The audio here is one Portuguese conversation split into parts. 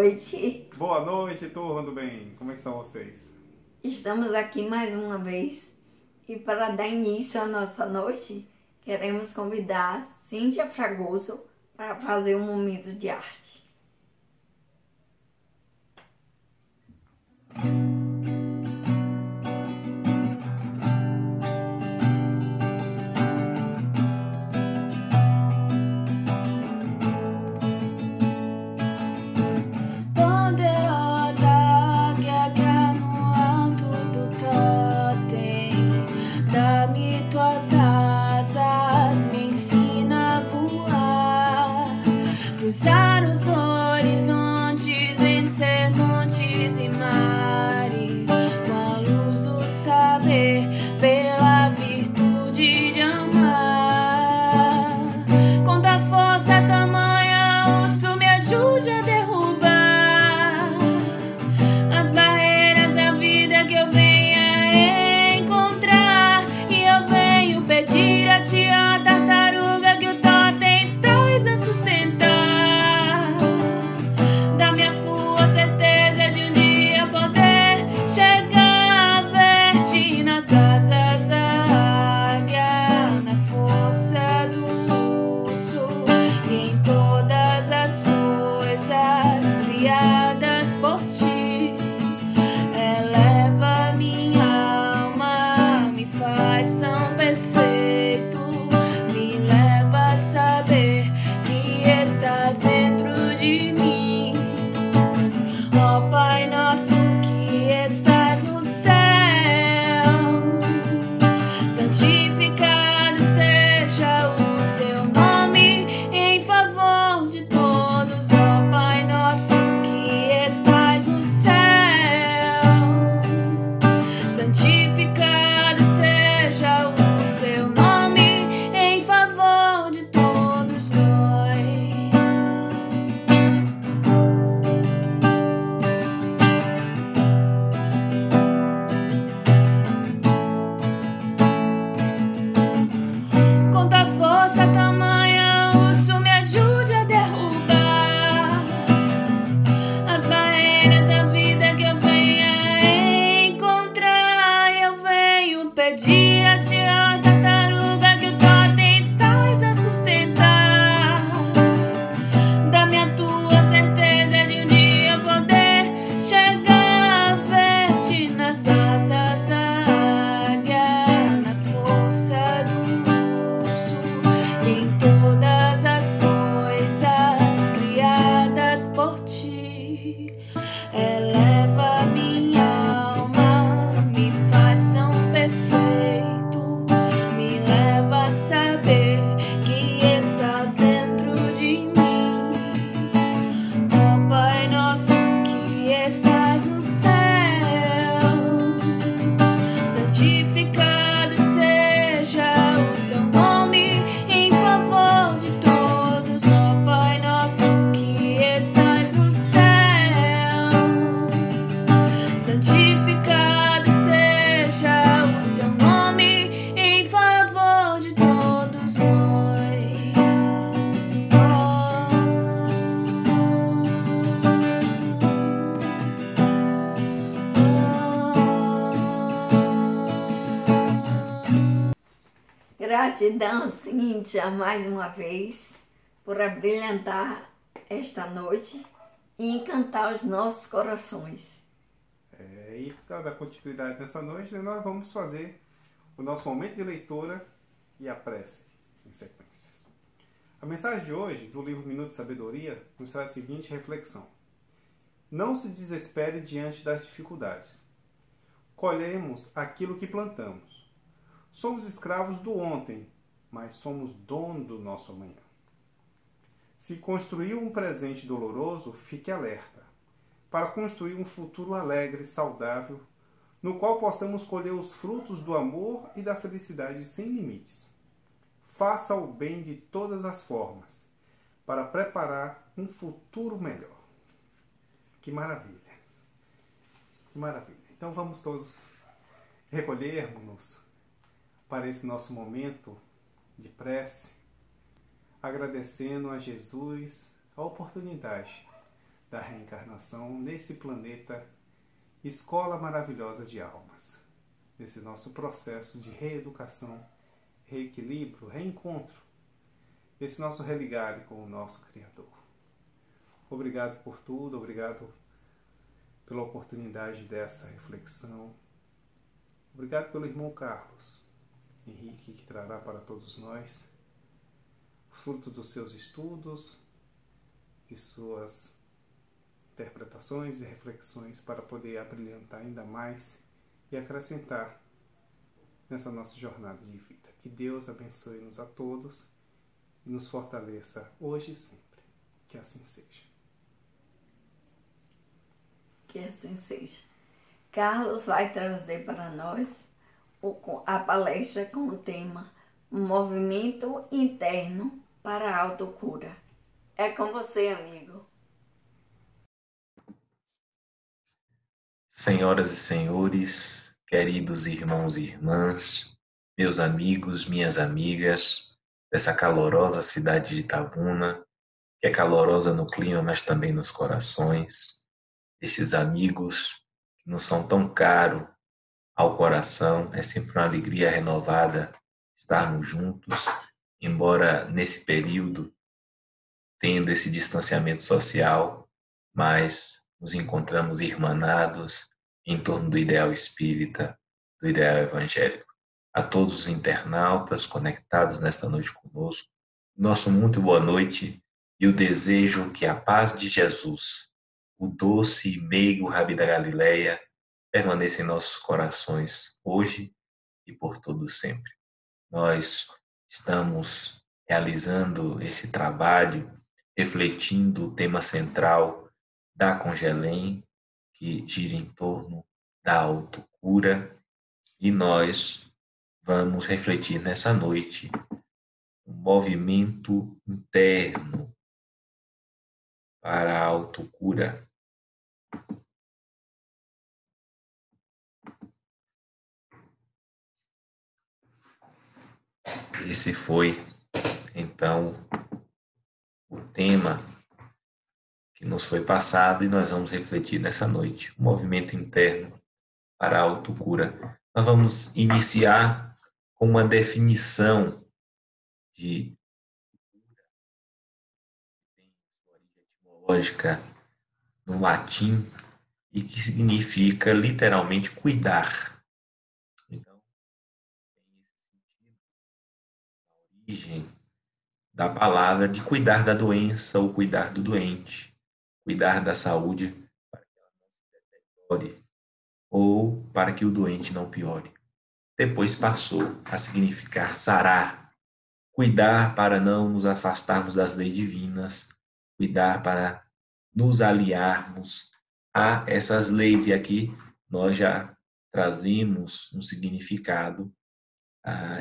noite. Boa noite, turma do bem. Como é que estão vocês? Estamos aqui mais uma vez e para dar início à nossa noite, queremos convidar Cíntia Fragoso para fazer um momento de arte. Cruzar os horizontes, vencer montes e mares, com a luz do saber, pela virtude de amar. Quanta força tamanha, osso me ajude a derrubar as barreiras da vida que eu venha encontrar. E eu venho pedir a ti, a tartaruga, que o totem estás a sustentar. Pedir a ti, a tartaruga, que o totem estás a sustentar. Dá-me a tua certeza de um dia poder chegar a ver-te nas asas da águia, na força do urso e em todas as coisas criadas por ti. Eleva minha alma, me faz tão perfeito. Gratidão, Cíntia, mais uma vez, por abrilhantar esta noite e encantar os nossos corações. E para dar continuidade nessa noite, nós vamos fazer o nosso momento de leitura e a prece em sequência. A mensagem de hoje, do livro Minuto de Sabedoria, nos traz a seguinte reflexão: não se desespere diante das dificuldades. Colhemos aquilo que plantamos. Somos escravos do ontem, mas somos dono do nosso amanhã. Se construiu um presente doloroso, fique alerta, para construir um futuro alegre, saudável, no qual possamos colher os frutos do amor e da felicidade sem limites. Faça o bem de todas as formas, para preparar um futuro melhor. Que maravilha! Que maravilha! Então vamos todos recolhermos-nos para esse nosso momento de prece, agradecendo a Jesus a oportunidade da reencarnação nesse planeta, escola maravilhosa de almas, nesse nosso processo de reeducação, reequilíbrio, reencontro, esse nosso religar com o nosso Criador. Obrigado por tudo, obrigado pela oportunidade dessa reflexão. Obrigado pelo irmão Carlos Henrique, que trará para todos nós fruto dos seus estudos, de suas interpretações e reflexões para poder abrilhantar ainda mais e acrescentar nessa nossa jornada de vida. Que Deus abençoe-nos a todos e nos fortaleça hoje e sempre. Que assim seja. Que assim seja. Carlos vai trazer para nós a palestra com o tema Movimento Interno para a Autocura. É com você, amigo. Senhoras e senhores, queridos irmãos e irmãs, meus amigos, minhas amigas, dessa calorosa cidade de Itabuna, que é calorosa no clima, mas também nos corações, esses amigos que nos são tão caros ao coração, é sempre uma alegria renovada estarmos juntos, embora nesse período, tendo esse distanciamento social, mas nos encontramos irmanados em torno do ideal espírita, do ideal evangélico. A todos os internautas conectados nesta noite conosco, nosso muito boa noite e o desejo que a paz de Jesus, o doce e meigo Rabi da Galileia, permaneça em nossos corações hoje e por todo sempre. Nós estamos realizando esse trabalho, refletindo o tema central da Congelém, que gira em torno da autocura, e nós vamos refletir nessa noite um movimento interno para a autocura. Esse foi, então, o tema que nos foi passado e nós vamos refletir nessa noite. O movimento interno para a autocura. Nós vamos iniciar com uma definição de origem etimológica no latim e que significa literalmente cuidar. Então, tem esse sentido, a origem da palavra de cuidar da doença ou cuidar do doente, cuidar da saúde para que ela não se deteriore ou para que o doente não piore. Depois passou a significar sarar, cuidar para não nos afastarmos das leis divinas, cuidar para nos aliarmos a essas leis. E aqui nós já trazemos um significado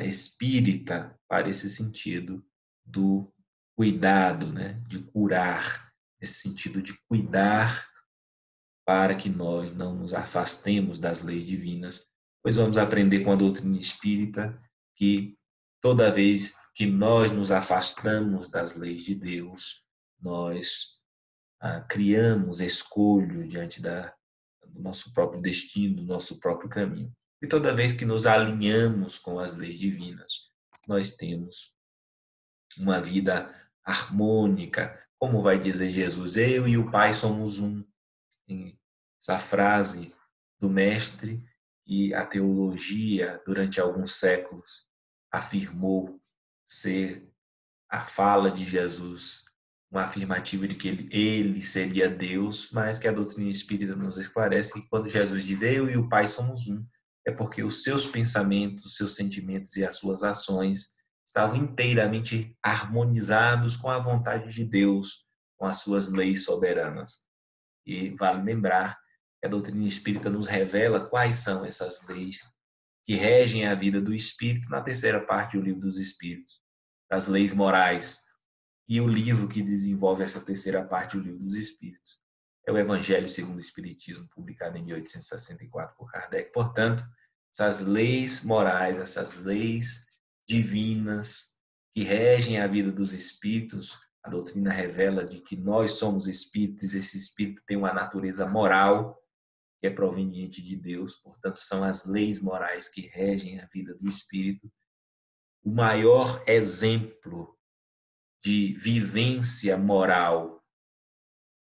espírita para esse sentido do cuidado, né? De curar, esse sentido de cuidar para que nós não nos afastemos das leis divinas, pois vamos aprender com a doutrina espírita que toda vez que nós nos afastamos das leis de Deus, nós criamos escolho diante do nosso próprio destino, do nosso próprio caminho. E toda vez que nos alinhamos com as leis divinas, nós temos uma vida harmônica, como vai dizer Jesus, eu e o Pai somos um. Essa frase do mestre que a teologia, durante alguns séculos, afirmou ser a fala de Jesus, uma afirmativa de que ele seria Deus, mas que a doutrina espírita nos esclarece que quando Jesus diz eu e o Pai somos um, é porque os seus pensamentos, os seus sentimentos e as suas ações estavam inteiramente harmonizados com a vontade de Deus, com as suas leis soberanas. E vale lembrar que a doutrina espírita nos revela quais são essas leis que regem a vida do espírito na terceira parte do Livro dos Espíritos, das leis morais. E o livro que desenvolve essa terceira parte do Livro dos Espíritos é o Evangelho segundo o Espiritismo, publicado em 1864 por Kardec. Portanto, essas leis morais, essas leis divinas que regem a vida dos espíritos, A doutrina revela de que nós somos espíritos, esse espírito tem uma natureza moral que é proveniente de Deus, portanto, são as leis morais que regem a vida do espírito. O maior exemplo de vivência moral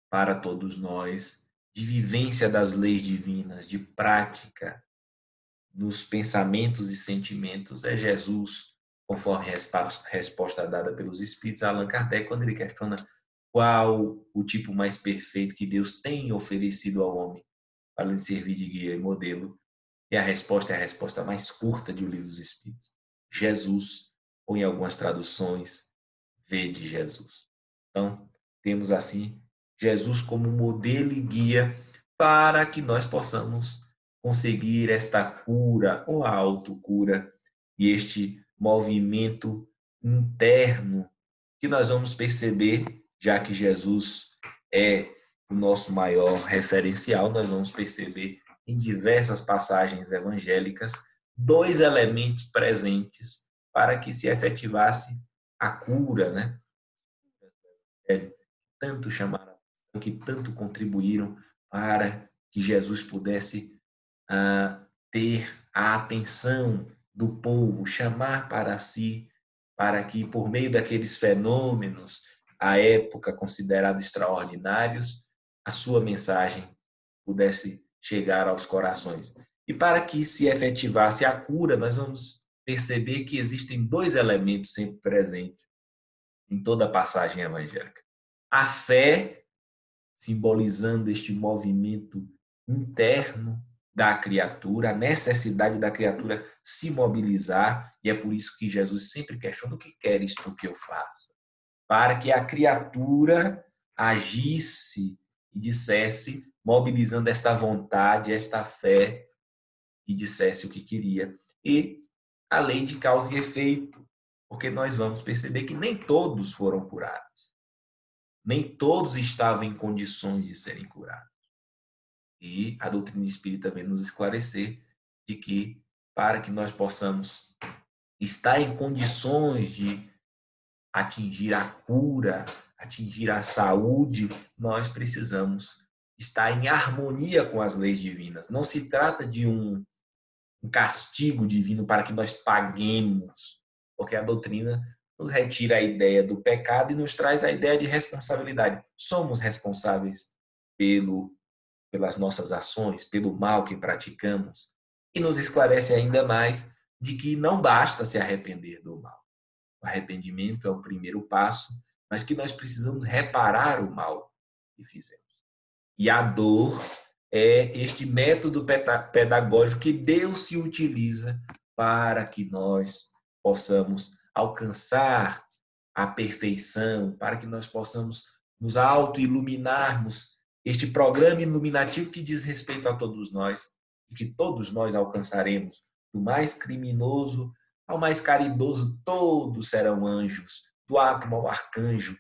para todos nós, de vivência das leis divinas, de prática nos pensamentos e sentimentos, é Jesus, conforme a resposta dada pelos Espíritos a Allan Kardec, quando ele questiona qual o tipo mais perfeito que Deus tem oferecido ao homem para lhe servir de guia e modelo. E a resposta é a resposta mais curta de O Livro dos Espíritos. Jesus, ou em algumas traduções, vede Jesus. Então, temos assim Jesus como modelo e guia para que nós possamos conseguir esta cura ou a autocura e este movimento interno que nós vamos perceber, já que Jesus é o nosso maior referencial, nós vamos perceber em diversas passagens evangélicas 2 elementos presentes para que se efetivasse a cura, né? Tanto chamaram, que tanto contribuíram para que Jesus pudesse ter a atenção do povo, chamar para si, para que por meio daqueles fenômenos, à época considerados extraordinários, a sua mensagem pudesse chegar aos corações. E para que se efetivasse a cura, nós vamos perceber que existem 2 elementos sempre presentes em toda a passagem evangélica. A fé, simbolizando este movimento interno da criatura, a necessidade da criatura se mobilizar, e é por isso que Jesus sempre questiona: o que queres tu que eu faça? Para que a criatura agisse e dissesse, mobilizando esta vontade, esta fé, e dissesse o que queria. E a lei de causa e efeito, porque nós vamos perceber que nem todos foram curados. Nem todos estavam em condições de serem curados. E a doutrina espírita vem nos esclarecer de que, para que nós possamos estar em condições de atingir a cura, atingir a saúde, nós precisamos estar em harmonia com as leis divinas. Não se trata de um castigo divino para que nós paguemos, porque a doutrina nos retira a ideia do pecado e nos traz a ideia de responsabilidade. Somos responsáveis pelas nossas ações, pelo mal que praticamos, e nos esclarece ainda mais de que não basta se arrepender do mal. O arrependimento é o primeiro passo, mas que nós precisamos reparar o mal que fizemos. E a dor é este método pedagógico que Deus se utiliza para que nós possamos alcançar a perfeição, para que nós possamos nos auto-iluminarmos, este programa iluminativo que diz respeito a todos nós, e que todos nós alcançaremos, do mais criminoso ao mais caridoso, todos serão anjos, do átomo ao arcanjo,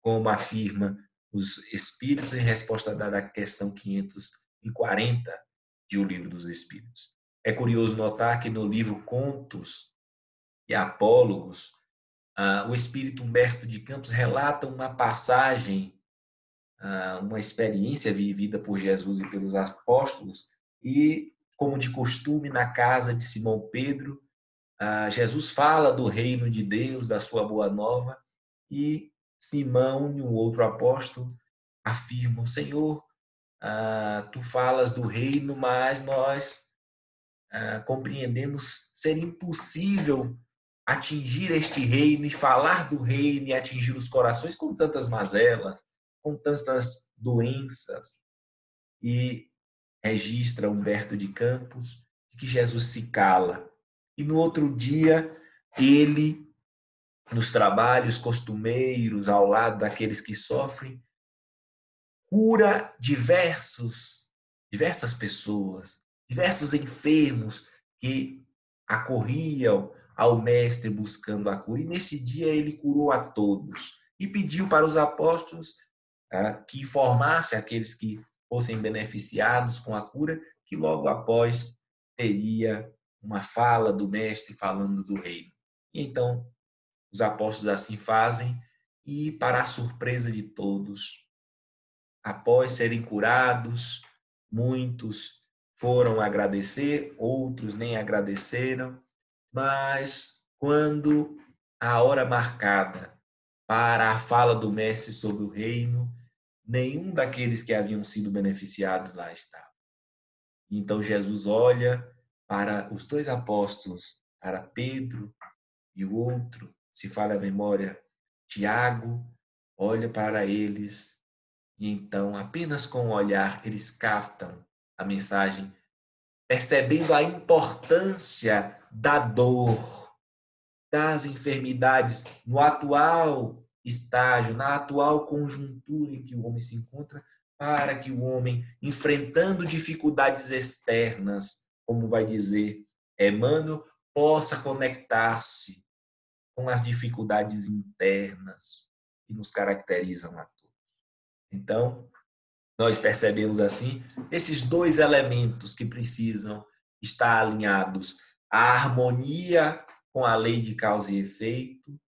como afirma os Espíritos em resposta dada à questão 540 de O Livro dos Espíritos. É curioso notar que no livro Contos e Apólogos, o Espírito Humberto de Campos relata uma passagem, uma experiência vivida por Jesus e pelos apóstolos, e, como de costume, na casa de Simão Pedro, Jesus fala do reino de Deus, da sua boa nova, e Simão e um outro apóstolo afirmam: Senhor, tu falas do reino, mas nós compreendemos ser impossível atingir este reino e falar do reino e atingir os corações com tantas mazelas, com tantas doenças. E registra Humberto de Campos que Jesus se cala. E no outro dia, ele, nos trabalhos costumeiros, ao lado daqueles que sofrem, cura diversas pessoas, diversos enfermos que acorriam ao mestre buscando a cura. E nesse dia ele curou a todos e pediu para os apóstolos que informasse aqueles que fossem beneficiados com a cura, que logo após teria uma fala do mestre falando do reino. E então os apóstolos assim fazem, E, para a surpresa de todos, após serem curados, muitos foram agradecer, outros nem agradeceram, mas quando a hora marcada para a fala do mestre sobre o reino, nenhum daqueles que haviam sido beneficiados lá estava. Então Jesus olha para os dois apóstolos, para Pedro e o outro, se falha a memória, Tiago, olha para eles e então, apenas com o olhar, eles captam a mensagem, percebendo a importância da dor, das enfermidades no atual estágio, na atual conjuntura em que o homem se encontra, para que o homem, enfrentando dificuldades externas, como vai dizer Emmanuel, possa conectar-se com as dificuldades internas que nos caracterizam a todos. Então, nós percebemos assim esses dois elementos que precisam estar alinhados: a harmonia com a lei de causa e efeito,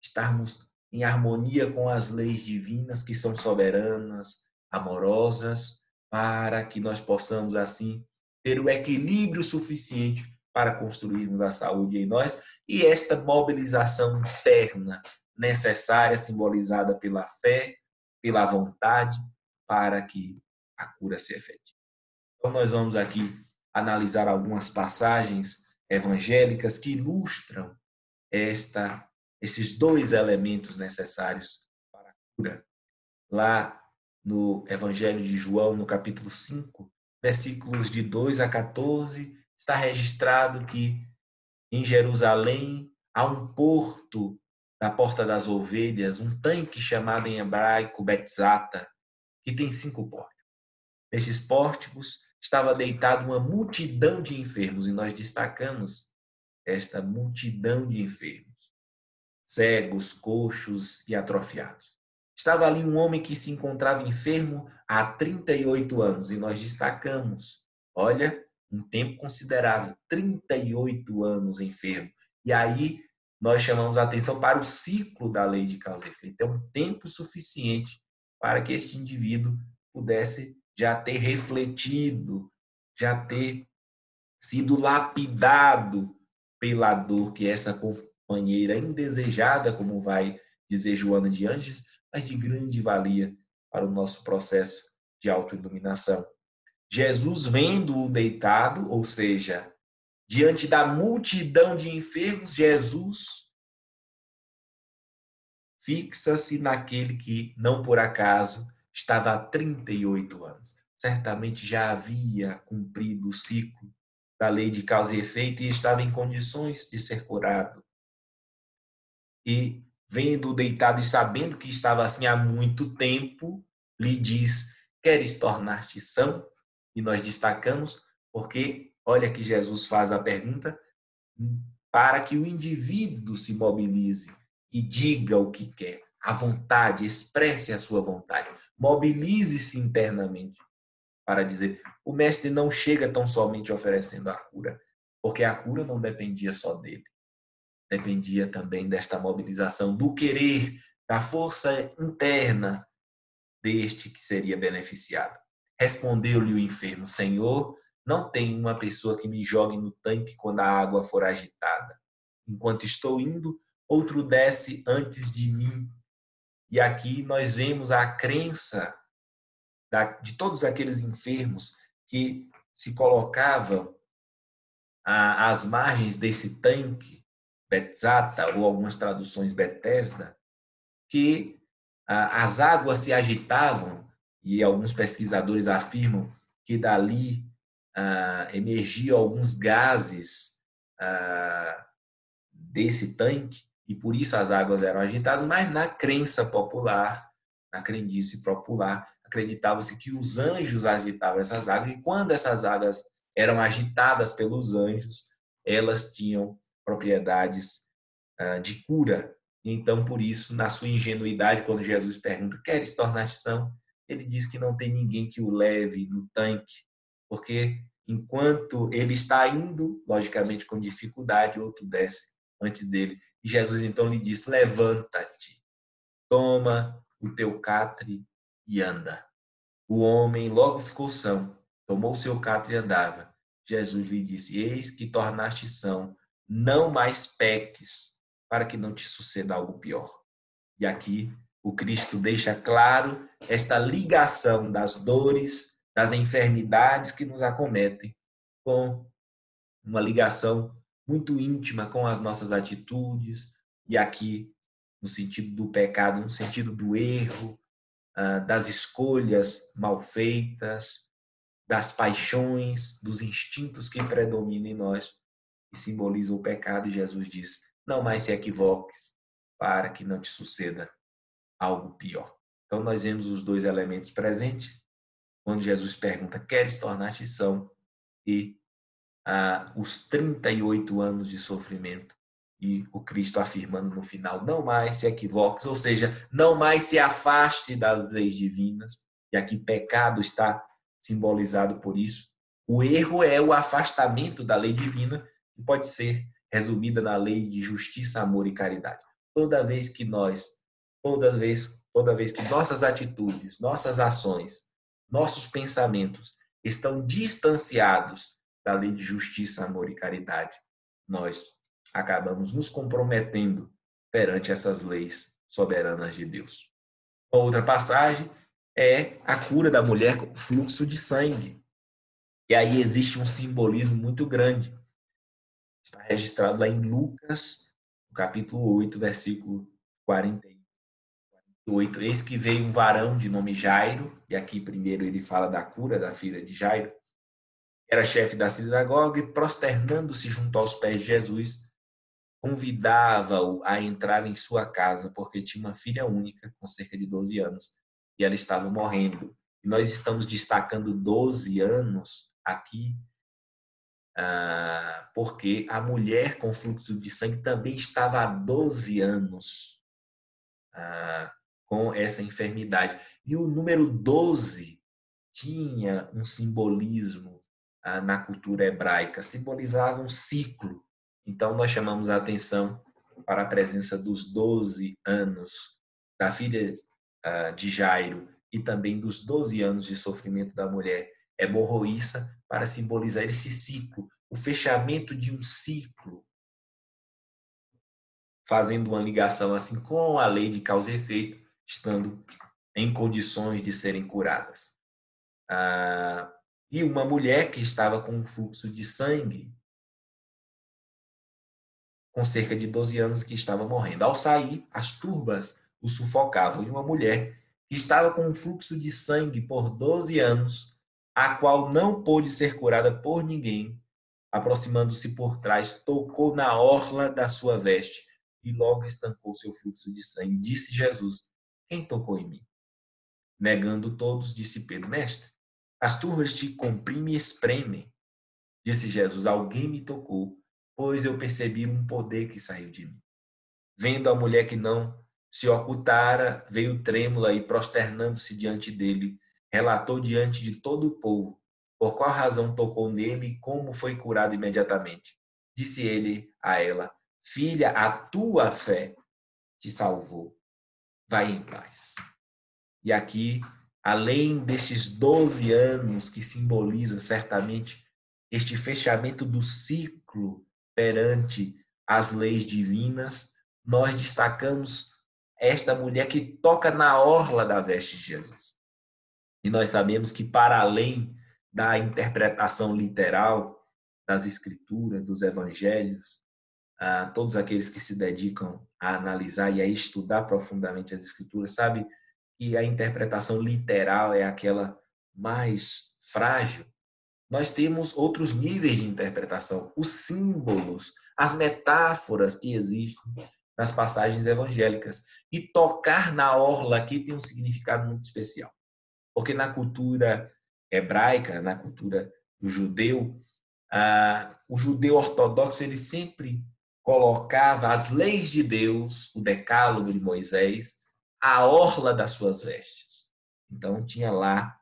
estarmos em harmonia com as leis divinas que são soberanas, amorosas, para que nós possamos assim ter o equilíbrio suficiente para construirmos a saúde em nós e esta mobilização interna necessária, simbolizada pela fé, pela vontade, para que a cura se efetive. Então, nós vamos aqui analisar algumas passagens evangélicas que ilustram esses dois elementos necessários para a cura. Lá no Evangelho de João, no capítulo 5, versículos de 2 a 14, está registrado que em Jerusalém há um porto da Porta das Ovelhas, um tanque chamado em hebraico Betzata, que tem 5 pórticos. Nesses pórticos estava deitada uma multidão de enfermos, e nós destacamos esta multidão de enfermos, cegos, coxos e atrofiados. Estava ali um homem que se encontrava enfermo há 38 anos, e nós destacamos, olha, um tempo considerável, 38 anos enfermo. E aí nós chamamos a atenção para o ciclo da lei de causa e efeito. É um tempo suficiente para que este indivíduo pudesse já ter refletido, já ter sido lapidado pela dor que essa companheira indesejada, como vai dizer Joana de Anges, mas de grande valia para o nosso processo de autoiluminação. Jesus, vendo-o deitado, ou seja, diante da multidão de enfermos, Jesus fixa-se naquele que, não por acaso, estava há 38 anos. Certamente já havia cumprido o ciclo da lei de causa e efeito e estava em condições de ser curado. E, vendo-o deitado e sabendo que estava assim há muito tempo, lhe diz: queres tornar-te são? E nós destacamos porque, olha que Jesus faz a pergunta para que o indivíduo se mobilize e diga o que quer, a vontade, expresse a sua vontade, mobilize-se internamente para dizer. O mestre não chega tão somente oferecendo a cura, porque a cura não dependia só dele, dependia também desta mobilização, do querer, da força interna deste que seria beneficiado. Respondeu-lhe o enfermo: Senhor, não tem uma pessoa que me jogue no tanque quando a água for agitada. Enquanto estou indo, outro desce antes de mim. E aqui nós vemos a crença de todos aqueles enfermos que se colocavam às margens desse tanque, Betzata, ou algumas traduções Betesda, que as águas se agitavam, e alguns pesquisadores afirmam que dali emergiam alguns gases desse tanque, e por isso as águas eram agitadas, mas na crença popular, na crendice popular, acreditava-se que os anjos agitavam essas águas, e quando essas águas eram agitadas pelos anjos, elas tinham propriedades de cura. Então, por isso, na sua ingenuidade, quando Jesus pergunta: queres tornar-te são? Ele diz que não tem ninguém que o leve no tanque, porque enquanto ele está indo, logicamente com dificuldade, outro desce antes dele. E Jesus então lhe diz: levanta-te, toma o teu catre e anda. O homem logo ficou são, tomou o seu catre e andava. Jesus lhe disse, eis que tornaste são, não mais peques, para que não te suceda algo pior. E aqui o Cristo deixa claro esta ligação das dores, das enfermidades que nos acometem, com uma ligação muito íntima com as nossas atitudes, e aqui no sentido do pecado, no sentido do erro, das escolhas mal feitas, das paixões, dos instintos que predominam em nós, e simbolizam o pecado. E Jesus diz, não mais se equivoques, para que não te suceda algo pior. Então nós vemos os dois elementos presentes, quando Jesus pergunta, queres tornar-te são? E os 38 anos de sofrimento, e o Cristo afirmando no final, não mais se equivoques, ou seja, não mais se afaste das leis divinas, e aqui pecado está simbolizado por isso. O erro é o afastamento da lei divina, que pode ser resumida na lei de justiça, amor e caridade. Toda vez que nossas atitudes, nossas ações, nossos pensamentos estão distanciados da lei de justiça, amor e caridade, nós acabamos nos comprometendo perante essas leis soberanas de Deus. Uma outra passagem é a cura da mulher com fluxo de sangue. E aí existe um simbolismo muito grande. Está registrado lá em Lucas, no capítulo 8, versículo 48. Eis que veio um varão de nome Jairo, e aqui primeiro ele fala da cura da filha de Jairo, era chefe da sinagoga, e prosternando-se junto aos pés de Jesus, convidava-o a entrar em sua casa, porque tinha uma filha única, com cerca de 12 anos, e ela estava morrendo. E nós estamos destacando 12 anos aqui, porque a mulher com fluxo de sangue também estava há 12 anos com essa enfermidade. E o número 12 tinha um simbolismo na cultura hebraica, simbolizava um ciclo. Então, nós chamamos a atenção para a presença dos 12 anos da filha de Jairo e também dos 12 anos de sofrimento da mulher hemorroíça, para simbolizar esse ciclo, o fechamento de um ciclo, fazendo uma ligação assim com a lei de causa e efeito, estando em condições de serem curadas. E uma mulher que estava com um fluxo de sangue, com cerca de 12 anos, que estava morrendo. Ao sair, as turbas o sufocavam. E uma mulher que estava com um fluxo de sangue por 12 anos, a qual não pôde ser curada por ninguém, aproximando-se por trás, tocou na orla da sua veste e logo estancou seu fluxo de sangue. Disse Jesus, quem tocou em mim? Negando todos, disse Pedro, mestre, as turbas te comprimem e espremem. Disse Jesus, alguém me tocou, pois eu percebi um poder que saiu de mim. Vendo a mulher que não se ocultara, veio trêmula e, prosternando-se diante dele, relatou diante de todo o povo por qual razão tocou nele e como foi curado imediatamente. Disse ele a ela, filha, a tua fé te salvou. Vai em paz. E aqui, além destes 12 anos que simboliza certamente este fechamento do ciclo perante as leis divinas, nós destacamos esta mulher que toca na orla da veste de Jesus. E nós sabemos que, para além da interpretação literal das Escrituras, dos Evangelhos, todos aqueles que se dedicam a analisar e a estudar profundamente as Escrituras, sabe que a interpretação literal é aquela mais frágil. Nós temos outros níveis de interpretação, os símbolos, as metáforas que existem nas passagens evangélicas. E tocar na orla aqui tem um significado muito especial. Porque na cultura hebraica, na cultura do judeu, o judeu ortodoxo ele sempre colocava as leis de Deus, o decálogo de Moisés, à orla das suas vestes. Então tinha lá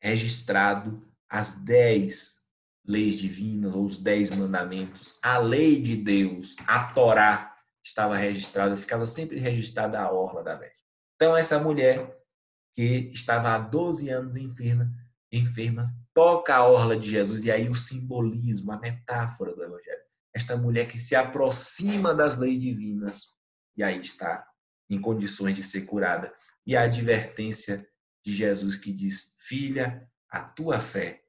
registrado as 10 leis divinas, ou os 10 mandamentos, a lei de Deus, a Torá, estava registrada, ficava sempre registrada a orla da veste. Então, essa mulher que estava há 12 anos enferma, toca a orla de Jesus, e aí o simbolismo, a metáfora do Evangelho. Esta mulher que se aproxima das leis divinas, e aí está em condições de ser curada. E a advertência de Jesus que diz: filha, a tua fé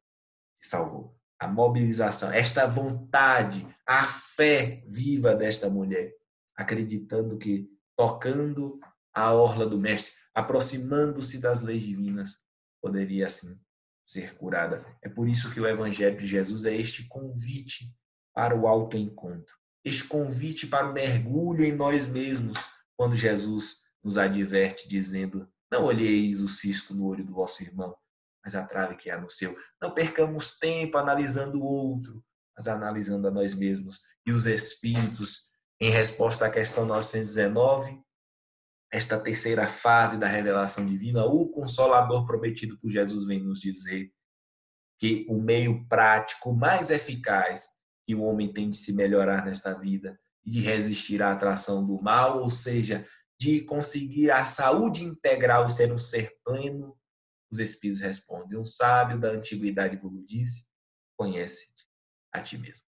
te salvou. A mobilização, esta vontade, a fé viva desta mulher, acreditando que tocando a orla do Mestre, aproximando-se das leis divinas, poderia assim ser curada. É por isso que o Evangelho de Jesus é este convite para o autoencontro, este convite para o mergulho em nós mesmos, quando Jesus nos adverte dizendo: não olheis o cisco no olho do vosso irmão, mas a trave que há no seu. Não percamos tempo analisando o outro, mas analisando a nós mesmos. E os Espíritos, em resposta à questão 919, esta terceira fase da revelação divina, o Consolador prometido por Jesus vem nos dizer que o meio prático mais eficaz que o homem tem de se melhorar nesta vida e de resistir à atração do mal, ou seja, de conseguir a saúde integral, ser um ser pleno, os Espíritos respondem: um sábio da antiguidade vos disse, conhece-te a ti mesmo.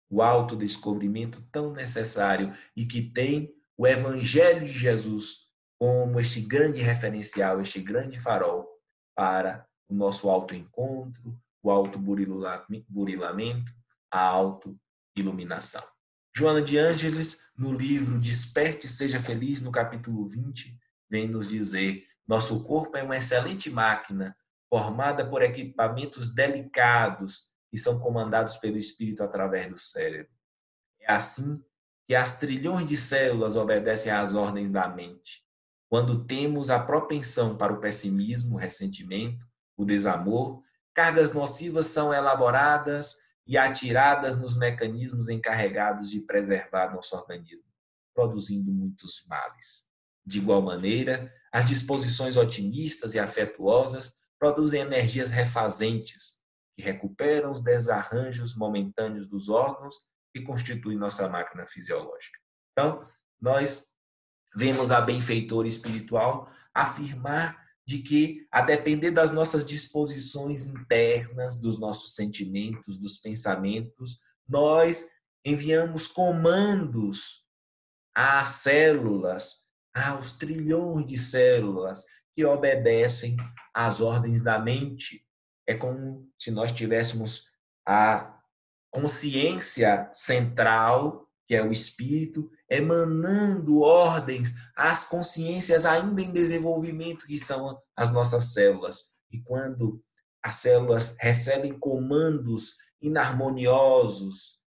O autodescobrimento tão necessário e que tem o Evangelho de Jesus como este grande referencial, este grande farol para o nosso autoencontro, o autoburilamento, a autoiluminação. Joana de Ângeles, no livro Desperte e Seja Feliz, no capítulo 20, vem nos dizer: nosso corpo é uma excelente máquina, formada por equipamentos delicados que são comandados pelo espírito através do cérebro. É assim que as trilhões de células obedecem às ordens da mente. Quando temos a propensão para o pessimismo, o ressentimento, o desamor, cargas nocivas são elaboradas e atiradas nos mecanismos encarregados de preservar nosso organismo, produzindo muitos males. De igual maneira, as disposições otimistas e afetuosas produzem energias refazentes, que recuperam os desarranjos momentâneos dos órgãos que constituem nossa máquina fisiológica. Então, nós vemos a benfeitora espiritual afirmar de que, a depender das nossas disposições internas, dos nossos sentimentos, dos pensamentos, nós enviamos comandos às células, aos trilhões de células que obedecem às ordens da mente. É como se nós tivéssemos a consciência central, que é o espírito, emanando ordens às consciências ainda em desenvolvimento, que são as nossas células. E quando as células recebem comandos inarmoniosos,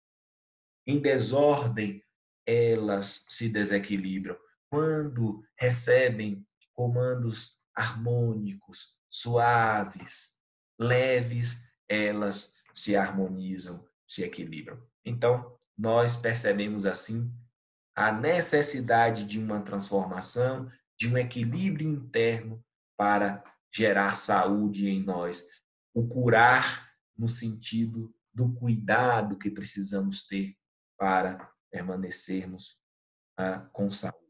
em desordem, elas se desequilibram. Quando recebem comandos harmônicos, suaves, leves, elas se harmonizam, se equilibram. Então, nós percebemos assim a necessidade de uma transformação, de um equilíbrio interno para gerar saúde em nós. O curar no sentido do cuidado que precisamos ter para permanecermos com saúde.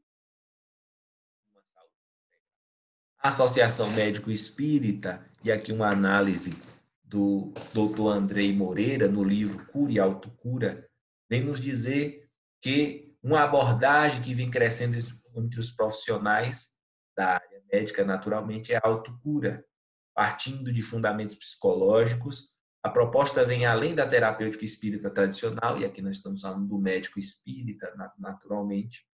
A Associação Médico Espírita, e aqui uma análise do Dr. Andrei Moreira, no livro Cura e Autocura, vem nos dizer que uma abordagem que vem crescendo entre os profissionais da área médica, naturalmente, é a autocura. Partindo de fundamentos psicológicos, a proposta vem além da terapêutica espírita tradicional, e aqui nós estamos falando do médico espírita, naturalmente,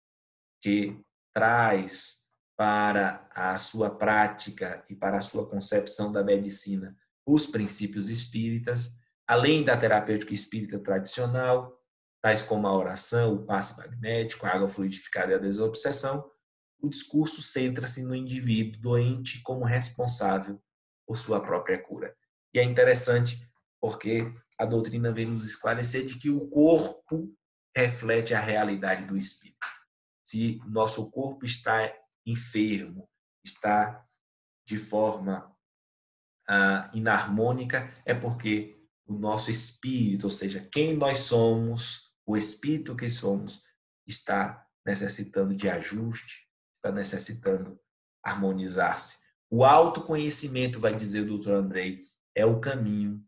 que traz para a sua prática e para a sua concepção da medicina os princípios espíritas, além da terapêutica espírita tradicional, tais como a oração, o passe magnético, a água fluidificada e a desobsessão. O discurso centra-se no indivíduo doente como responsável por sua própria cura. E é interessante porque a doutrina vem nos esclarecer de que o corpo reflete a realidade do espírito. Se nosso corpo está enfermo, está de forma inarmônica, é porque o nosso espírito, ou seja, quem nós somos, o espírito que somos, está necessitando de ajuste, está necessitando harmonizar-se. O autoconhecimento, vai dizer o Dr. Andrei, é o caminho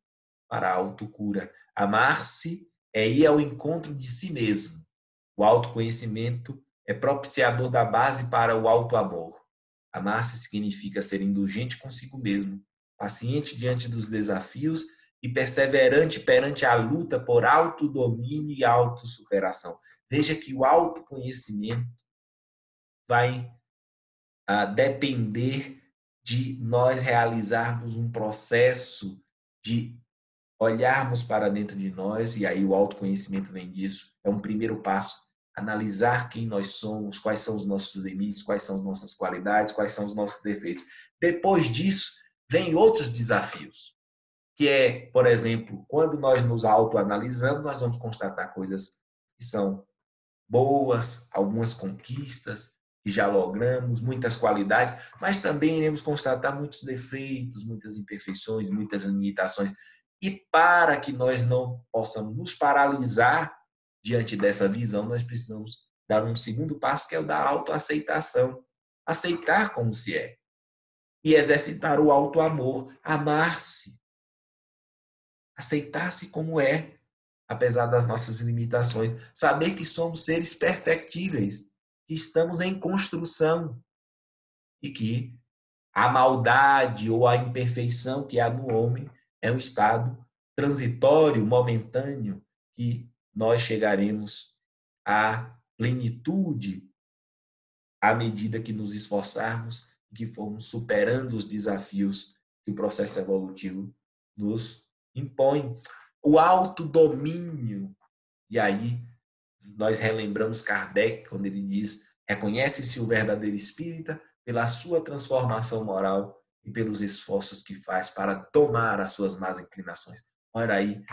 para a autocura. Amar-se é ir ao encontro de si mesmo. O autoconhecimento é propiciador da base para o autoamor. Amar-se significa ser indulgente consigo mesmo, paciente diante dos desafios e perseverante perante a luta por autodomínio e autossuperação. Veja que o autoconhecimento vai depender de nós realizarmos um processo de olharmos para dentro de nós, e aí o autoconhecimento vem disso, é um primeiro passo, analisar quem nós somos, quais são os nossos limites, quais são as nossas qualidades, quais são os nossos defeitos. Depois disso, vem outros desafios, que é, por exemplo, quando nós nos autoanalisamos, nós vamos constatar coisas que são boas, algumas conquistas que já logramos, muitas qualidades, mas também iremos constatar muitos defeitos, muitas imperfeições, muitas limitações. E para que nós não possamos nos paralisar diante dessa visão, nós precisamos dar um segundo passo, que é o da autoaceitação. Aceitar como se é. E exercitar o autoamor, amar-se. Aceitar-se como é, apesar das nossas limitações. Saber que somos seres perfectíveis, que estamos em construção e que a maldade ou a imperfeição que há no homem é um estado transitório, momentâneo, que nós chegaremos à plenitude à medida que nos esforçarmos e que formos superando os desafios que o processo evolutivo nos impõe. O autodomínio, e aí nós relembramos Kardec quando ele diz: reconhece-se o verdadeiro espírita pela sua transformação moral e pelos esforços que faz para domar as suas más inclinações. Olha aí,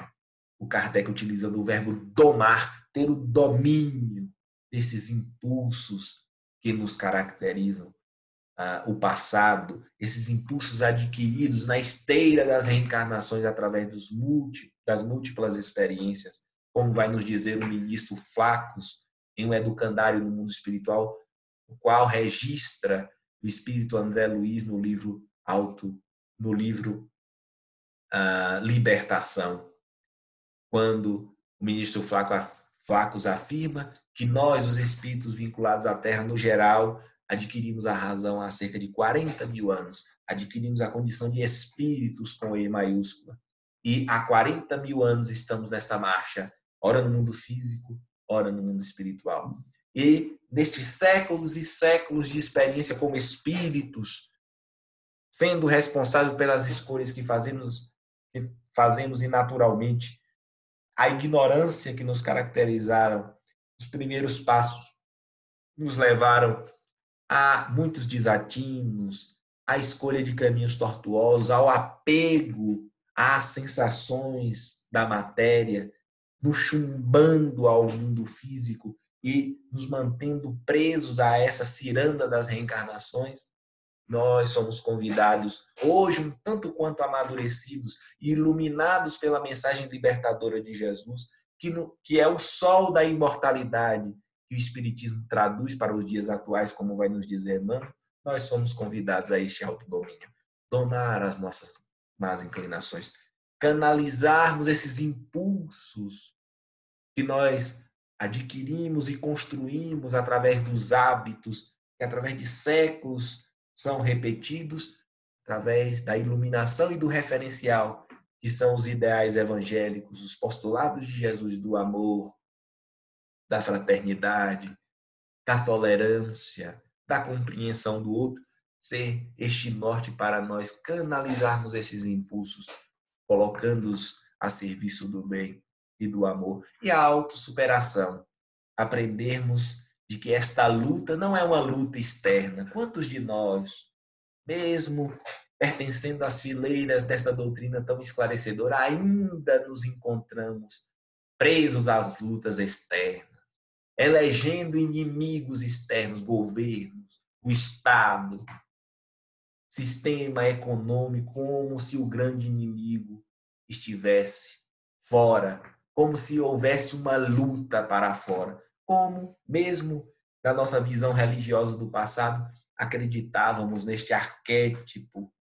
o Kardec utilizando o verbo domar, ter o domínio desses impulsos que nos caracterizam, o passado, esses impulsos adquiridos na esteira das reencarnações através das múltiplas experiências, como vai nos dizer o ministro Flacos em um educandário no mundo espiritual, o qual registra o espírito André Luiz no livro Libertação, quando o ministro Flacos afirma que nós, os espíritos vinculados à Terra no geral, adquirimos a razão há cerca de 40 mil anos, adquirimos a condição de espíritos com E maiúscula, e há 40 mil anos estamos nesta marcha, ora no mundo físico, ora no mundo espiritual. E nestes séculos e séculos de experiência como espíritos, sendo responsável pelas escolhas que fazemos e naturalmente, a ignorância que nos caracterizaram, os primeiros passos nos levaram a muitos desatinos, à escolha de caminhos tortuosos, ao apego às sensações da matéria, nos chumbando ao mundo físico e nos mantendo presos a essa ciranda das reencarnações. Nós somos convidados hoje, um tanto quanto amadurecidos e iluminados pela mensagem libertadora de Jesus, que é o sol da imortalidade, que o Espiritismo traduz para os dias atuais, como vai nos dizer Emmanuel. Nós somos convidados a este autodomínio, domar as nossas más inclinações, canalizarmos esses impulsos que nós adquirimos e construímos através dos hábitos, que através de séculos são repetidos, através da iluminação e do referencial, que são os ideais evangélicos, os postulados de Jesus do amor, da fraternidade, da tolerância, da compreensão do outro, ser este norte para nós canalizarmos esses impulsos, colocando-os a serviço do bem e do amor. E a autossuperação, aprendermos de que esta luta não é uma luta externa. Quantos de nós, mesmo pertencendo às fileiras desta doutrina tão esclarecedora, ainda nos encontramos presos às lutas externas, elegendo inimigos externos, governos, o Estado, sistema econômico, como se o grande inimigo estivesse fora, como se houvesse uma luta para fora, como mesmo Na nossa visão religiosa do passado, acreditávamos neste arquétipo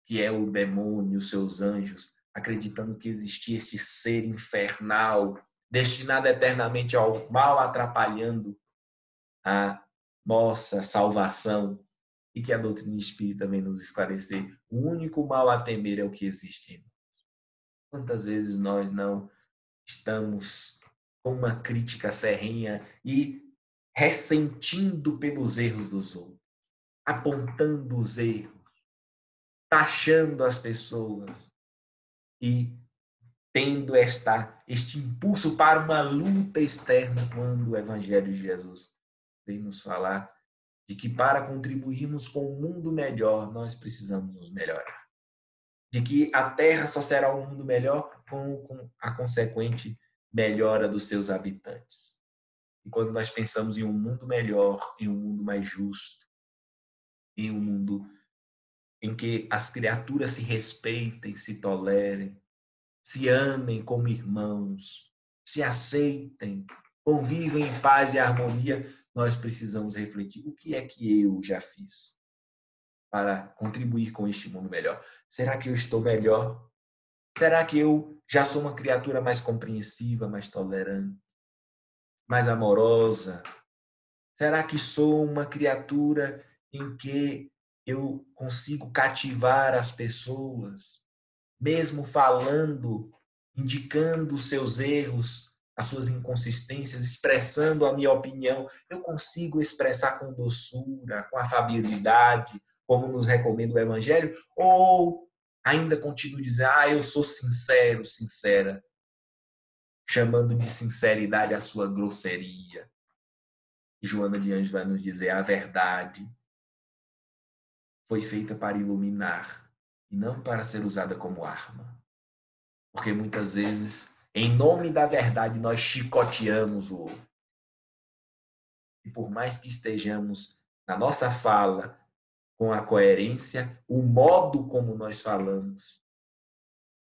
que é o demônio, os seus anjos, acreditando que existia este ser infernal, destinado eternamente ao mal, atrapalhando a nossa salvação, e que a doutrina espírita vem nos esclarecer. O único mal a temer é o que existe em nós. Quantas vezes nós não estamos com uma crítica ferrenha e ressentindo pelos erros dos outros, apontando os erros, taxando as pessoas e tendo este impulso para uma luta externa, quando o Evangelho de Jesus vem nos falar de que para contribuirmos com um mundo melhor, nós precisamos nos melhorar. De que a Terra só será um mundo melhor com a consequente melhora dos seus habitantes. E quando nós pensamos em um mundo melhor, em um mundo mais justo, em um mundo em que as criaturas se respeitem, se tolerem, se amem como irmãos, se aceitem, convivam em paz e harmonia, nós precisamos refletir: o que é que eu já fiz para contribuir com este mundo melhor? Será que eu estou melhor? Será que eu já sou uma criatura mais compreensiva, mais tolerante, mais amorosa? Será que sou uma criatura em que eu consigo cativar as pessoas, mesmo falando, indicando os seus erros, as suas inconsistências, expressando a minha opinião? Eu consigo expressar com doçura, com afabilidade, como nos recomenda o Evangelho? Ou ainda continuo dizendo: eu sou sincero, sincera, chamando de sinceridade a sua grosseria? E Joana de Anjos vai nos dizer: a verdade foi feita para iluminar e não para ser usada como arma. Porque muitas vezes, em nome da verdade, nós chicoteamos o outro. E por mais que estejamos na nossa fala com a coerência, o modo como nós falamos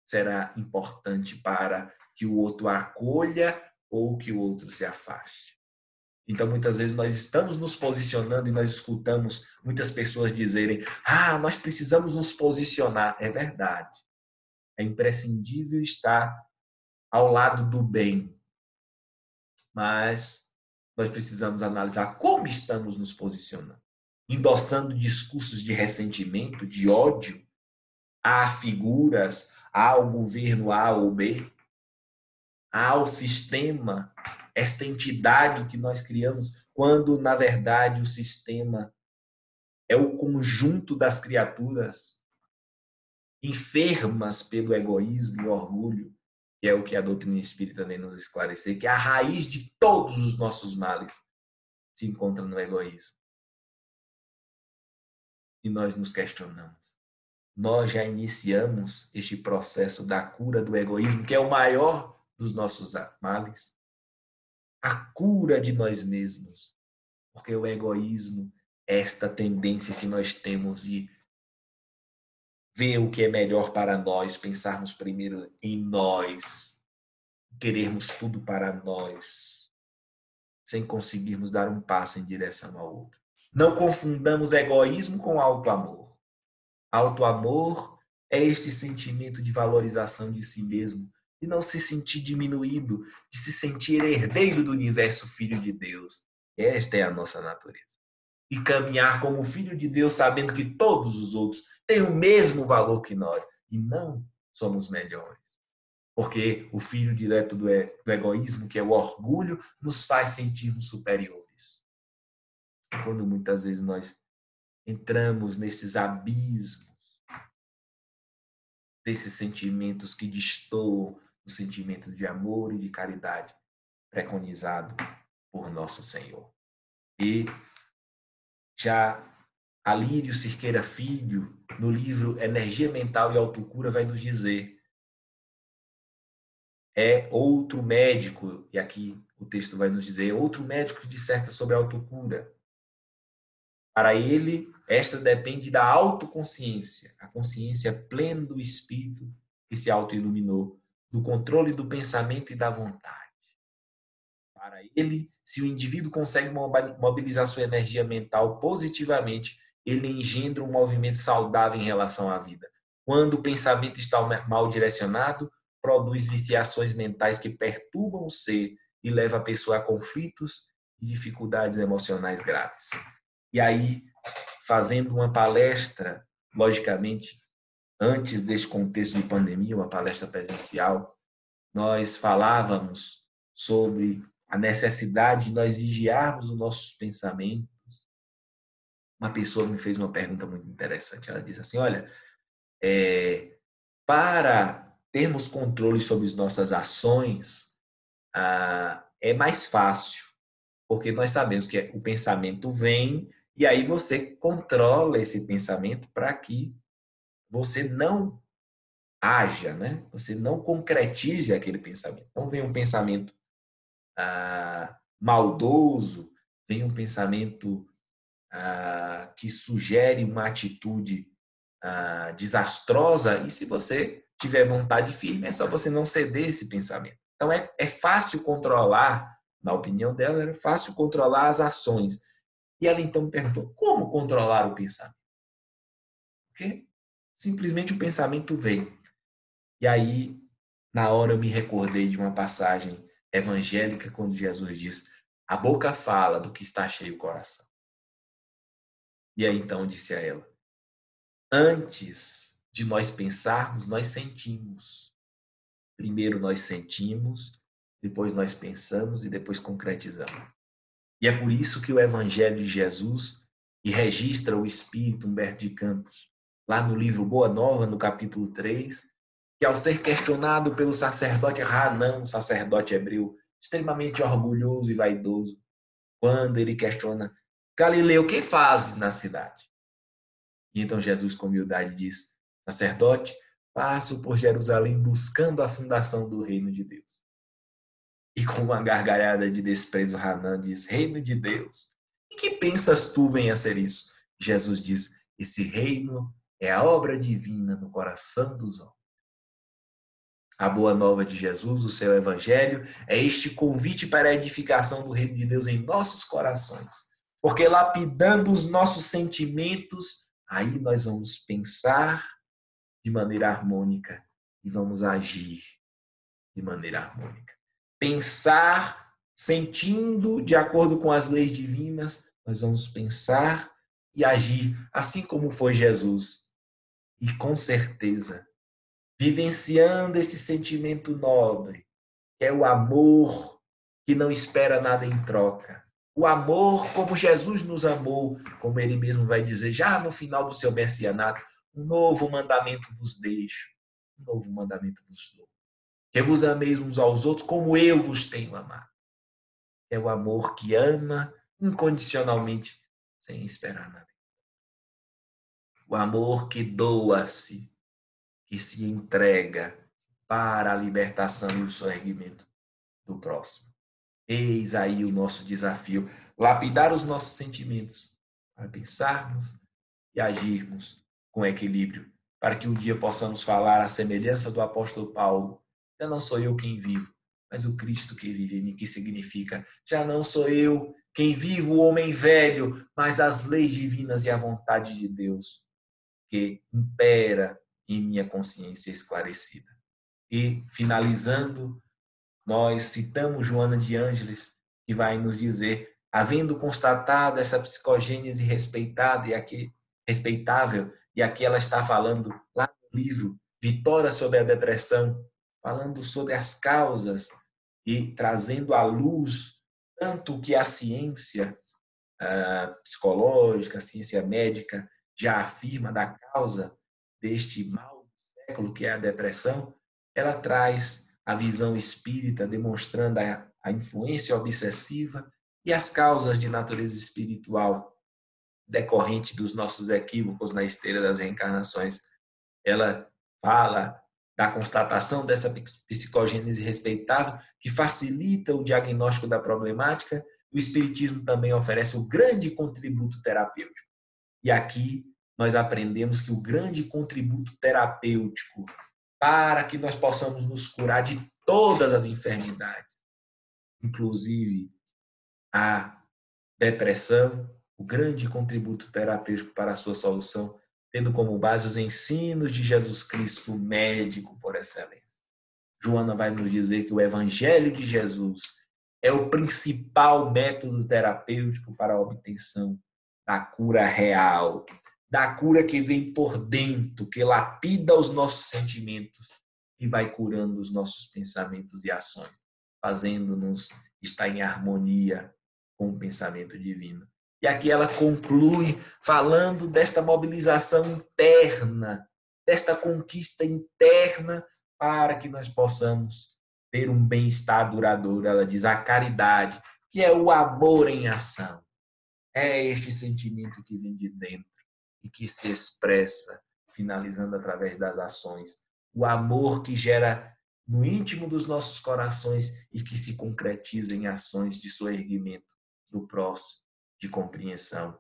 será importante para que o outro acolha ou que o outro se afaste. Então, muitas vezes, nós estamos nos posicionando e nós escutamos muitas pessoas dizerem: nós precisamos nos posicionar. É verdade. É imprescindível estar ao lado do bem. Mas nós precisamos analisar como estamos nos posicionando. Endossando discursos de ressentimento, de ódio a figuras, ao governo A ou B, ao sistema, esta entidade que nós criamos, quando, na verdade, o sistema é o conjunto das criaturas enfermas pelo egoísmo e orgulho, que é o que a doutrina espírita vem nos esclarecer, que a raiz de todos os nossos males se encontra no egoísmo. E nós nos questionamos: nós já iniciamos este processo da cura do egoísmo, que é o maior dos nossos males? A cura de nós mesmos. Porque o egoísmo é esta tendência que nós temos de ver o que é melhor para nós, pensarmos primeiro em nós, querermos tudo para nós, sem conseguirmos dar um passo em direção ao outro. Não confundamos egoísmo com auto-amor. Auto-amor é este sentimento de valorização de si mesmo, de não se sentir diminuído, de se sentir herdeiro do universo, filho de Deus. Esta é a nossa natureza. E caminhar como filho de Deus, sabendo que todos os outros têm o mesmo valor que nós e não somos melhores. Porque o filho direto do egoísmo, que é o orgulho, nos faz sentirmos superiores. Quando muitas vezes nós entramos nesses abismos, desses sentimentos que destoam do sentimento de amor e de caridade preconizado por nosso Senhor. E já Alírio Cirqueira Filho, no livro Energia Mental e Autocura, vai nos dizer: é outro médico, e aqui o texto vai nos dizer, outro médico que disserta sobre a autocura. Para ele, esta depende da autoconsciência, a consciência plena do espírito que se autoiluminou, do controle do pensamento e da vontade. Para para ele, se o indivíduo consegue mobilizar sua energia mental positivamente, ele engendra um movimento saudável em relação à vida. Quando o pensamento está mal direcionado, produz viciações mentais que perturbam o ser e leva a pessoa a conflitos e dificuldades emocionais graves. E aí, fazendo uma palestra, logicamente, antes desse contexto de pandemia, uma palestra presencial, nós falávamos sobre a necessidade de nós vigiarmos os nossos pensamentos. Uma pessoa me fez uma pergunta muito interessante. Ela disse assim, olha, para termos controle sobre as nossas ações, é mais fácil, porque nós sabemos que o pensamento vem e aí você controla esse pensamento para que você não haja, né? Você não concretize aquele pensamento. Então vem um pensamento maldoso, vem um pensamento que sugere uma atitude desastrosa, e se você tiver vontade firme, é só você não ceder esse pensamento. Então é fácil controlar, na opinião dela, era fácil controlar as ações. E ela então me perguntou, como controlar o pensamento? Porque simplesmente o pensamento vem. E aí, na hora eu me recordei de uma passagem evangélica, quando Jesus diz, a boca fala do que está cheio o coração. E aí então eu disse a ela, antes de nós pensarmos, nós sentimos. Primeiro nós sentimos, depois nós pensamos e depois concretizamos. E é por isso que o Evangelho de Jesus, e registra o Espírito Humberto de Campos, lá no livro Boa Nova, no capítulo 3, que ao ser questionado pelo sacerdote Hanã, um sacerdote hebreu extremamente orgulhoso e vaidoso, quando ele questiona, Galileu, o que fazes na cidade? E então Jesus, com humildade, diz, sacerdote, passo por Jerusalém buscando a fundação do reino de Deus. E com uma gargalhada de desprezo, Hanã diz, reino de Deus? E que pensas tu venha a ser isso? Jesus diz, esse reino é a obra divina no coração dos homens. A boa nova de Jesus, o seu evangelho, é este convite para a edificação do reino de Deus em nossos corações. Porque lapidando os nossos sentimentos, aí nós vamos pensar de maneira harmônica e vamos agir de maneira harmônica. Pensar sentindo de acordo com as leis divinas, nós vamos pensar e agir assim como foi Jesus. E com certeza, vivenciando esse sentimento nobre, que é o amor que não espera nada em troca. O amor como Jesus nos amou, como ele mesmo vai dizer já no final do seu messianato, um novo mandamento vos deixo, um novo mandamento vos dou. Que vos ameis uns aos outros como eu vos tenho amado. É o amor que ama incondicionalmente, sem esperar nada. O amor que doa-se, que se entrega para a libertação e o soerguimento do próximo. Eis aí o nosso desafio, lapidar os nossos sentimentos, para pensarmos e agirmos com equilíbrio, para que um dia possamos falar à semelhança do apóstolo Paulo, já não sou eu quem vivo, mas o Cristo que vive em mim, que significa, já não sou eu quem vivo, o homem velho, mas as leis divinas e a vontade de Deus que impera em minha consciência esclarecida. E, finalizando, nós citamos Joana de Ângeles, que vai nos dizer, havendo constatado essa psicogênese respeitada e aqui, respeitável, e aqui ela está falando lá no livro Vitória sobre a Depressão, falando sobre as causas e trazendo à luz tanto que a ciência psicológica, a ciência médica já afirma da causa deste mal do século, que é a depressão, ela traz a visão espírita demonstrando a influência obsessiva e as causas de natureza espiritual decorrente dos nossos equívocos na esteira das reencarnações. Ela fala da constatação dessa psicogênese respeitável que facilita o diagnóstico da problemática. O Espiritismo também oferece o grande contributo terapêutico. E aqui nós aprendemos que o grande contributo terapêutico para que nós possamos nos curar de todas as enfermidades inclusive a depressão, o grande contributo terapêutico para a sua solução, tendo como base os ensinos de Jesus Cristo, o médico por excelência. Joana vai nos dizer que o Evangelho de Jesus é o principal método terapêutico para a obtenção da cura real, da cura que vem por dentro, que lapida os nossos sentimentos e vai curando os nossos pensamentos e ações, fazendo-nos estar em harmonia com o pensamento divino. E aqui ela conclui falando desta mobilização interna, desta conquista interna para que nós possamos ter um bem-estar duradouro. Ela diz a caridade, que é o amor em ação. É este sentimento que vem de dentro e que se expressa, finalizando através das ações. O amor que gera no íntimo dos nossos corações e que se concretiza em ações de soerguimento do próximo, de compreensão,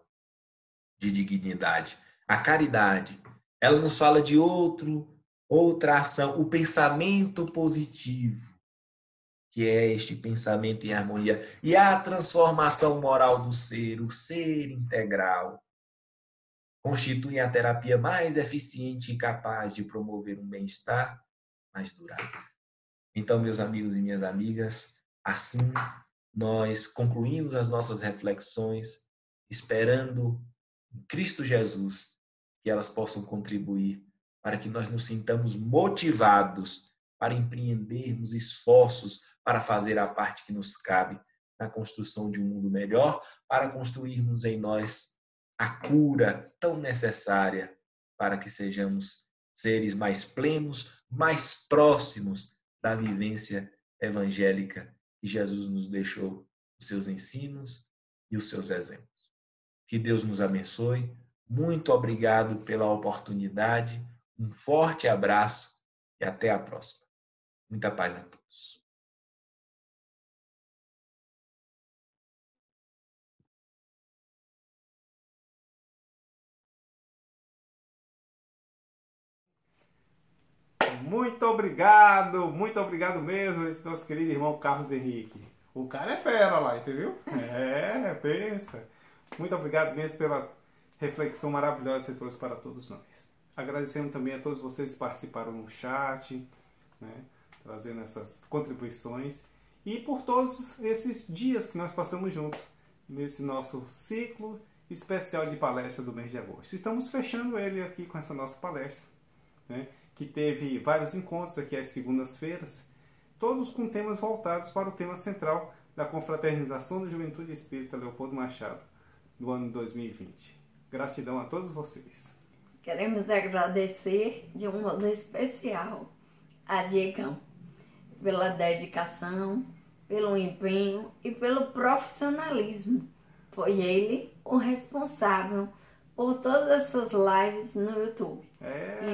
de dignidade. A caridade, ela nos fala de outra ação, o pensamento positivo, que é este pensamento em harmonia, e a transformação moral do ser, o ser integral, constitui a terapia mais eficiente e capaz de promover um bem-estar mais durável. Então, meus amigos e minhas amigas, assim nós concluímos as nossas reflexões, esperando em Cristo Jesus que elas possam contribuir para que nós nos sintamos motivados para empreendermos esforços para fazer a parte que nos cabe na construção de um mundo melhor, para construirmos em nós a cura tão necessária para que sejamos seres mais plenos, mais próximos da vivência evangélica que Jesus nos deixou, os seus ensinos e os seus exemplos. Que Deus nos abençoe. Muito obrigado pela oportunidade. Um forte abraço e até a próxima. Muita paz a todos. Muito obrigado mesmo, esse nosso querido irmão Carlos Henrique. O cara é fera lá, você viu? É, pensa. Muito obrigado mesmo pela reflexão maravilhosa que você trouxe para todos nós. Agradecendo também a todos vocês que participaram no chat, né, trazendo essas contribuições. E por todos esses dias que nós passamos juntos, nesse nosso ciclo especial de palestra do mês de agosto. Estamos fechando ele aqui com essa nossa palestra, né, que teve vários encontros aqui às segundas-feiras, todos com temas voltados para o tema central da confraternização da Juventude Espírita Leopoldo Machado, do ano 2020. Gratidão a todos vocês. Queremos agradecer de um modo especial a Diegão pela dedicação, pelo empenho e pelo profissionalismo. Foi ele o responsável por todas essas lives no YouTube.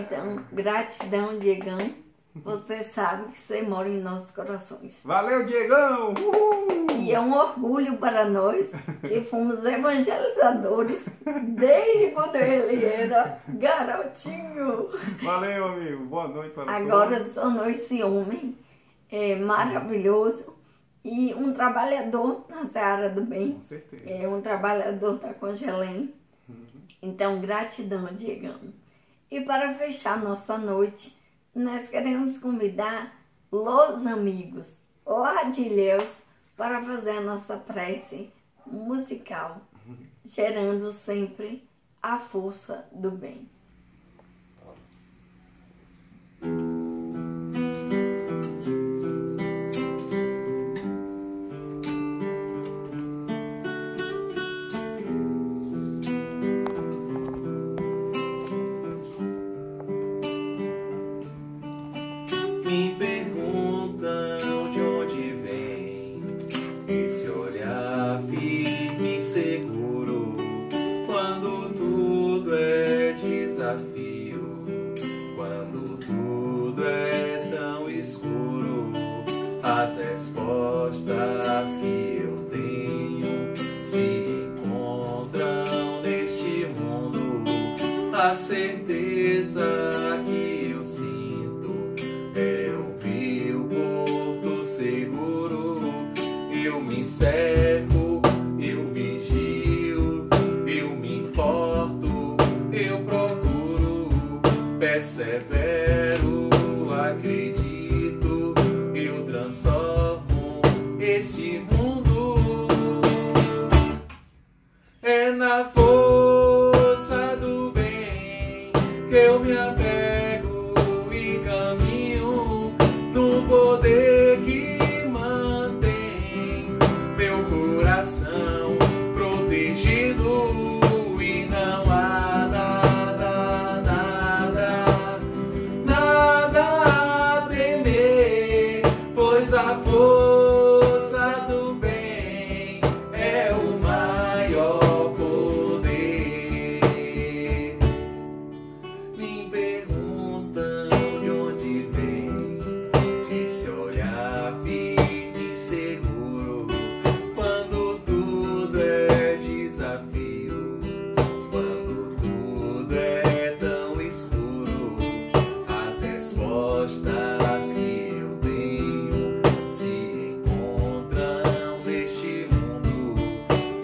Então, gratidão, Diegão. Você sabe que você mora em nossos corações. Valeu, Diegão! Uhul! E é um orgulho para nós que fomos evangelizadores desde quando ele era garotinho. Valeu, amigo. Boa noite para todos. Agora tornou esse homem maravilhoso e um trabalhador na seara do bem. Com certeza. É um trabalhador da Congelém. Então, gratidão, Diegão. E para fechar nossa noite, nós queremos convidar os amigos lá de Ilhéus para fazer a nossa prece musical, gerando sempre a força do bem. As respostas que eu tenho se encontram neste mundo. A certeza que eu sinto é ouvir o porto seguro me apego e caminho no poder que mantém meu coração protegido, e não há nada a temer, pois a força do bem é o maior poder. Me perguntam de onde vem esse olhar firme e seguro, quando tudo é desafio, quando tudo é tão escuro. As respostas que eu tenho se encontram neste mundo.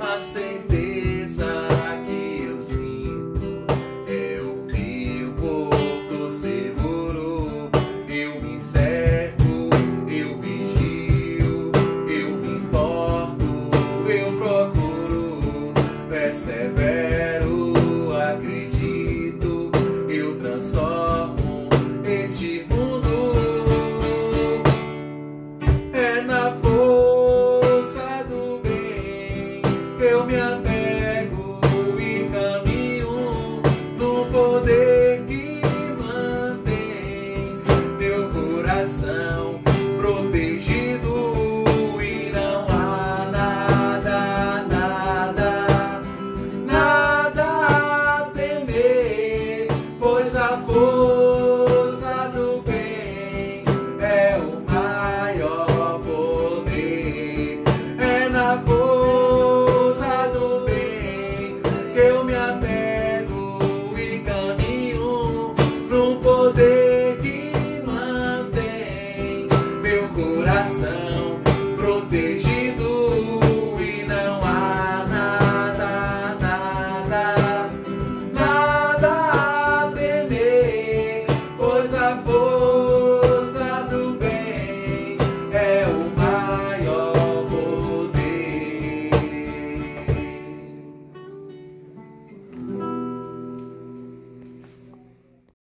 A certeza que eu sinto é o meu porto seguro. Eu me cerco, eu vigio, eu me importo, eu procuro perseverar.